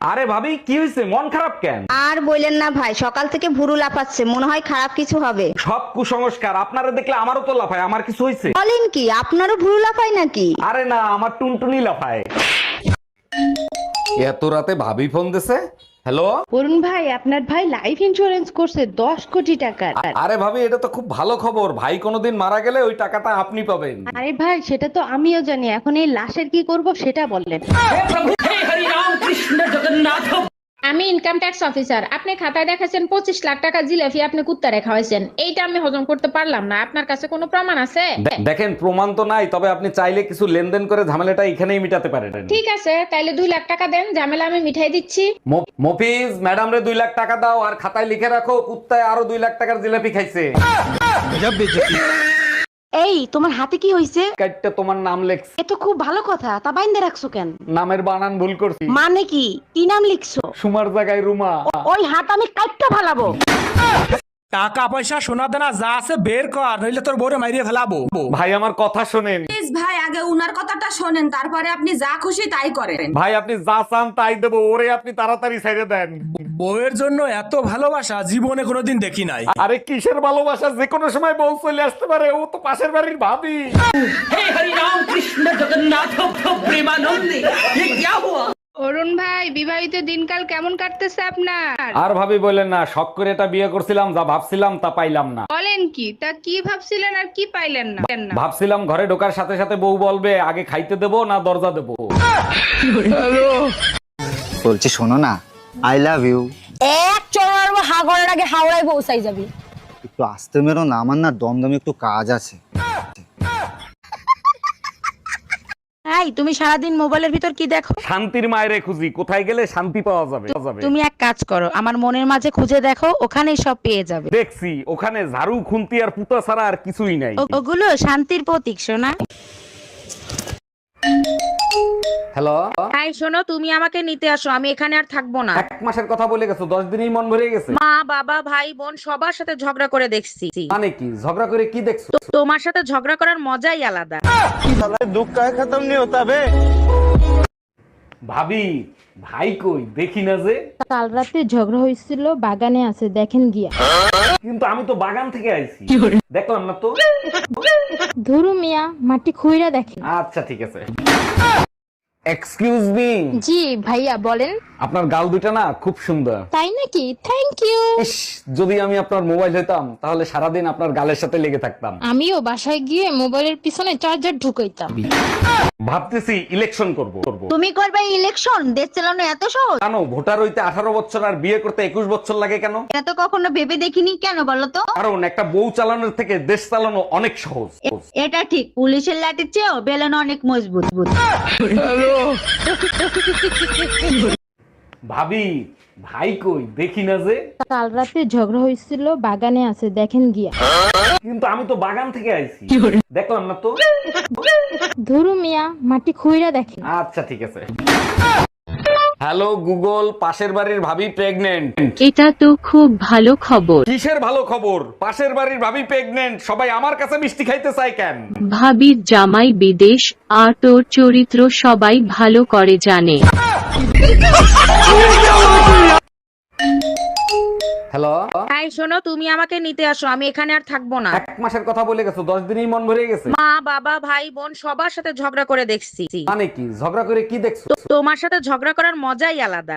আরে ভাবি কি হয়েছে, মন খারাপ কেন? আর বললেন না ভাই, সকাল থেকে ভুরু লাফাচ্ছে, মনে হয় খারাপ কিছু হবে। সব কুসংস্কার, আপনারা দেখলে আমারও তো লাফায়। আমার কিছু হয়েছে? বলেন কি, আপনারও ভুরু লাফায় নাকি? আরে না, আমার টুনটুনি লাফায়। এত রাতে ভাবি ফোন দিছে। হ্যালো। অরুণ ভাই, আপনার ভাই লাইফ ইন্সুরেন্স করছে 10 কোটি টাকার। আরে ভাবি, এটা তো খুব ভালো খবর। ভাই কোনোদিন মারা গেলে ওই টাকাটা আপনি পাবেন। আরে ভাই, সেটা তো আমিও জানি, এখন এই লাশের কি করব সেটা বললেন। আমি ইনকাম ট্যাক্স অফিসার। আপনি খাতায় দেখাচ্ছেন 25 লাখ টাকা জিলাপি আপনি কুত্তারে খাওয়াইছেন। এইটা আমি হজম করতে পারলাম না। আপনার কাছে কোনো প্রমাণ আছে? দেখেন, প্রমাণ তো নাই, তবে আপনি চাইলে কিছু লেনদেন করে ঝামেলাটা এখানেই মিটাতে পারেন। ঠিক আছে, তাইলে 2 লাখ টাকা দেন, ঝামেলা আমি মিঠাই দিচ্ছি। মফিজ, ম্যাডাম রে 2 লাখ টাকা দাও, আর খাতায় লিখে রাখো কুত্তায় আরো 2 লাখ টাকার জিলাপি খাইছে। এই, তোমার হাতে কি হইছে? কাইটটা তোমার নাম লেখছে। এ তো খুব ভালো কথা, তা বাইন্দে রাখছো কেন? নামের বানান ভুল করছি। মানে কি, কি নাম লিখছো? সুমার জায়গায় রুমা। ওই হাত আমি কাটতে ফালাবো। টাকা পয়সা সোনা দানা যা আছে বের কর, নইলে তোর বউরে মাইরিয়ে ফেলাবো। ভাই আমার কথা শোনেন। প্লিজ ভাই, আগে উনার কথাটা শোনেন, তারপরে আপনি যা খুশি তাই করেন। ভাই আপনি যা চান তাই দেবো, ওরে আপনি তাড়াতাড়ি ছেড়ে দেন। বউয়ের জন্য এত ভালোবাসা জীবনে কোনোদিন দেখি নাই। আরে কিসের ভালোবাসা, যে কোনো সময় বউ চলে আসতে পারে, ও তো পাশের বাড়ির ভাবি। অরুণ ভাই, বিবাহিত দিনকাল কেমন কাটতেছে আপনার? আর ভাবি বলেন না, শখ করে এটা বিয়ে করছিলাম, যা ভাবছিলাম তা পাইলাম না। বলেন কি, তা কি ভাবছিলেন আর কি পাইলেন না? ভাবছিলাম ঘরে ঢোকার সাথে সাথে বউ বলবে আগে খাইতে দেবো না দরজা দেবো। বলছি শোনো না, আই লাভ ইউ। এক চড়ার হাগরের আগে হাওড়ায় পৌঁছাই যাবি। একটু আসতে মেরো না, আমার না দমদমে একটু কাজ আছে। এই, তুমি সারাদিন মোবাইলের ভিতর কি দেখো? শান্তির মায়েরে খুঁজি, কোথায় গেলে শান্তি পাওয়া যাবে। তুমি এক কাজ করো, আমার মনের মাঝে খুঁজে দেখো, ওখানেই সব পেয়ে যাবে। দেখছি ওখানে ঝাড়ু খুন্তি আর পুতা ছাড়া আর কিছুই নাই। ওগুলো শান্তির প্রতীক, সোনা। হ্যালো। এই শোনো, তুমি আমাকে নিতে আসো, আমি এখানে আর থাকবো না। 1 মাসের কথা বলে গেছো, 10 দিনই মন ভরে গেছে। মা, বাবা, ভাই, বোন সবার সাথে ঝগড়া করে দেখছি। মানে কি, ঝগড়া করে কি দেখছো? তোমার সাথে ঝগড়া করার মজাই আলাদা। ভাবি, ভাই কই দেখি না যে। কাল রাতে ঝগড়া হয়েছিল, বাগানে আছে, দেখেন গিয়া। কিন্তু আমি তো বাগান থেকে আইছি, দেখলাম না তো। ধরু মিয়া, মাটি খুইরা দেখেন। আচ্ছা ঠিক আছে। Excuse me. জি ভাইয়া, বলেন। আপনার গাল দুটা না খুব সুন্দর। তাই নাকি? Thank you. ইস, যদি আমি আপনার মোবাইল হইতাম তাহলে সারাদিন আপনার গালের সাথে লেগে থাকতাম। আমিও বাসায় গিয়ে মোবাইলের পিছনে চার্জার ঢুকাইতাম। ভাবতেছি ইলেকশন করব। তুমি করবে ইলেকশন? দেশ চালানো এত সহজ? কেন, ভোটার হইতে 18 বছর আর বিয়ে করতে 21 বছর লাগে কেন? এটা তো কখনো ভেবে দেখিনি, কেন বলো তো? কারণ একটা বউ চালানোর থেকে দেশ চালানো অনেক সহজ। এটা ঠিক, পুলিশের লাঠির চেয়েও বেলন অনেক মজবুত। ভাবি, ভাই কই দেখি না যে। কাল রাতে ঝগড়া হয়েছিল, বাগানে আছে, দেখেন গিয়া। কিন্তু আমি তো বাগান থেকে আইছি, দেখলাম না তো। ধরু মিয়া, মাটি খুইরা দেখেন। আচ্ছা ঠিক আছে। হ্যালো গুগল, পাশের বাড়ির ভাবি প্রেগনেন্ট। এটা তো খুব ভালো খবর। কিসের ভালো খবর? পাশের বাড়ির ভাবি প্রেগনেন্ট, সবাই আমার কাছে মিষ্টি খাইতে চায় কেন? ভাবির জামাই বিদেশ, আর তোর চরিত্র সবাই ভালো করে জানে। হ্যালো। এই শোনো, তুমি আমাকে নিতে আসো, আমি এখানে আর থাকবো না। 1 মাসের কথা বলে গেছো, 10 দিনই মন ভরে গেছে। মা, বাবা, ভাই, বোন সবার সাথে ঝগড়া করে দেখছি। মানে কি, ঝগড়া করে কি দেখছো? তোমার সাথে ঝগড়া করার মজাই আলাদা।